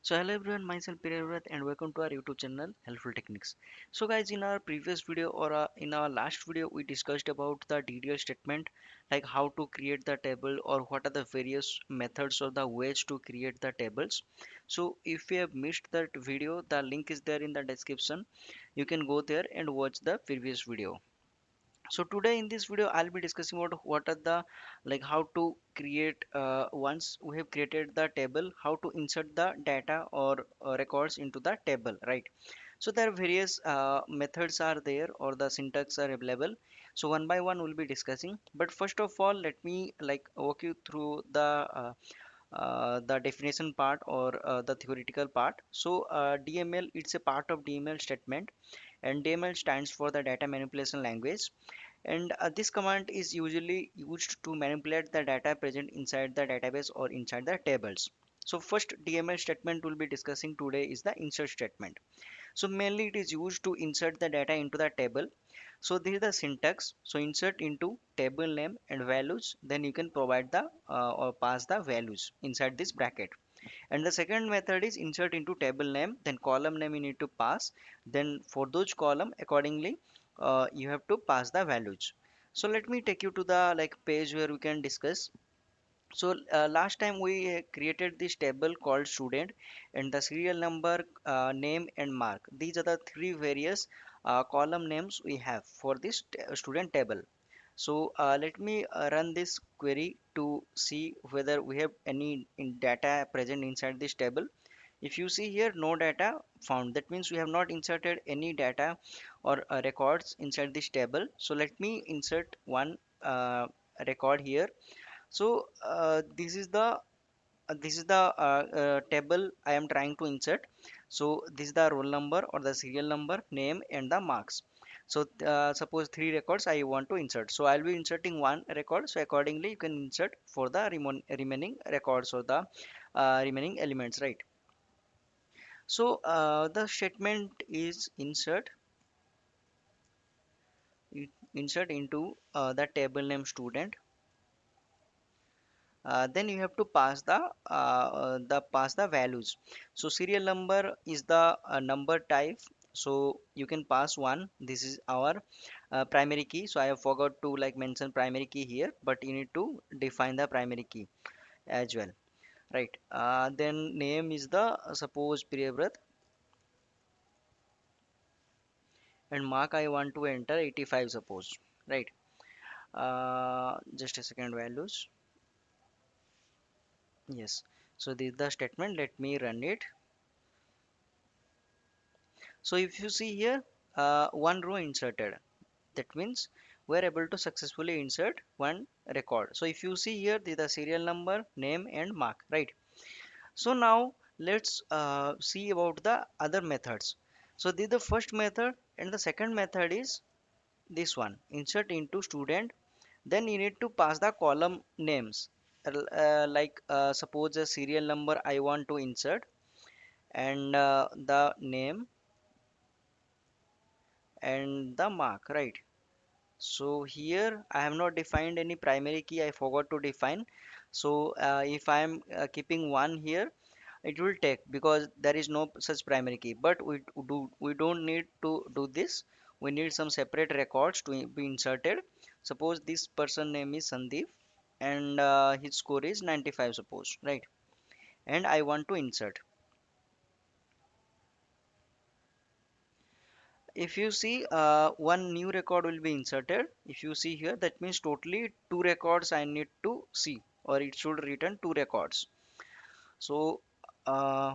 So hello everyone, myself Pirevrat and welcome to our YouTube channel Helpful Techniques. So guys, in our previous video or in our last video we discussed about the DDL statement, like how to create the table or what are the various methods or the ways to create the tables. So if you have missed that video, the link is there in the description. You can go there and watch the previous video. So today in this video I'll be discussing about what are the, like, how to create, once we have created the table, how to insert the data or records into the table, right? So there are various methods are there or the syntax are available. So one by one we'll be discussing, but first of all let me like walk you through the definition part or the theoretical part. So DML, it's a part of DML statement, and DML stands for the data manipulation language, and this command is usually used to manipulate the data present inside the database or inside the tables. So first DML statement we'll be discussing today is the insert statement. So mainly it is used to insert the data into the table. So this is the syntax. So insert into table name and values, then you can provide the or pass the values inside this bracket. And the second method is insert into table name, then column name you need to pass, then for those column accordingly you have to pass the values. So let me take you to the like page where we can discuss. So last time we created this table called student, and the serial number, name and mark, these are the three various column names we have for this student table. So let me run this query to see whether we have any data present inside this table. If you see here, no data found, that means we have not inserted any data or records inside this table. So let me insert one record here. So this is the table I am trying to insert. So this is the roll number or the serial number, name and the marks. So suppose three records I want to insert. So I'll be inserting one record. So accordingly you can insert for the remaining records or the remaining elements, right? So the statement is insert into the table name student. Then you have to pass the values. So serial number is the number type, so you can pass one. This is our primary key, so I have forgot to like mention primary key here, but you need to define the primary key as well, right? Then name is the suppose Priyavrat, and mark I want to enter 85 suppose, right? Just a second, values, yes. So this is the statement, let me run it. So if you see here, one row inserted, that means we're able to successfully insert one record. So if you see here, the serial number, name and mark, right? So now let's see about the other methods. So this is the first method, and the second method is this one, insert into student. Then you need to pass the column names, suppose a serial number I want to insert, and the name and the mark, right? So here I have not defined any primary key, I forgot to define. So if I am keeping one here, it will take, because there is no such primary key, but we don't need to do this. We need some separate records to be inserted. Suppose this person name is Sandeep, and his score is 95 suppose, right? And I want to insert. If you see, one new record will be inserted. If you see here, that means totally two records I need to see, or it should return two records. So uh,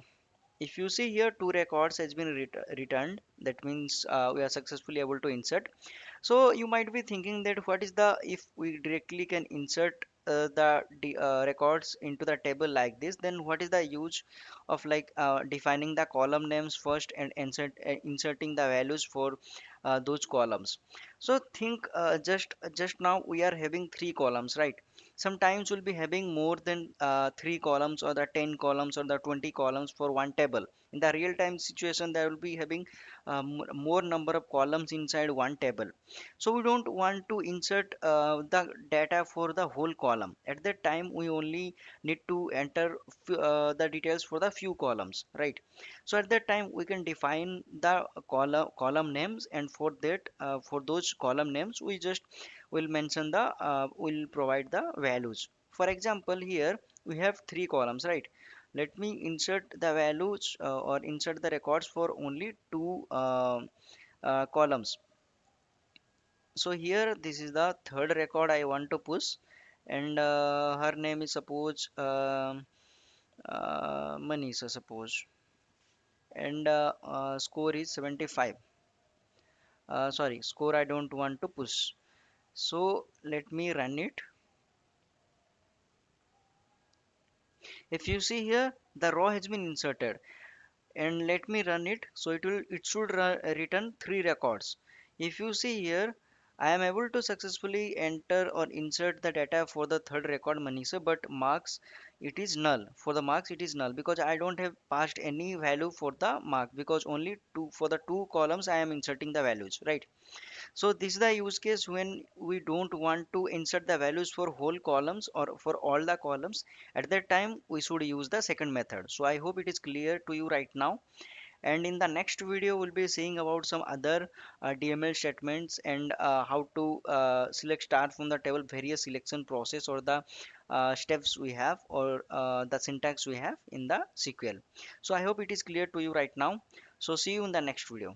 if you see here, two records has been returned, that means we are successfully able to insert. So you might be thinking that what is the, if we directly can insert the records into the table like this, then what is the use of like defining the column names first and inserting the values for those columns? So think, just now we are having three columns, right? sometimes we'll be having more than 3 columns or the 10 columns or the 20 columns for one table. In the real time situation, there will be having more number of columns inside one table. So we don't want to insert the data for the whole column. At that time, we only need to enter the details for the few columns, right? So at that time, we can define the column names, and for that, for those column names, we just will mention the will provide the values. For example, here we have 3 columns, right? Let me insert the values or insert the records for only two columns. So here this is the third record I want to push, and her name is suppose Manisha, suppose, and score is 75. Sorry, score I don't want to push. So let me run it. If you see here, the row has been inserted, and let me run it. So it should return 3 records. If you see here, I am able to successfully enter or insert the data for the third record Manisha, but marks it is null. For the marks it is null because I don't have passed any value for the mark, because only two for the 2 columns I am inserting the values, right? So this is the use case when we don't want to insert the values for whole columns or for all the columns. At that time we should use the second method. So I hope it is clear to you right now, and in the next video we'll be seeing about some other DML statements, and how to select star from the table, various selection process or the steps we have, or the syntax we have in the SQL. So I hope it is clear to you right now. So see you in the next video.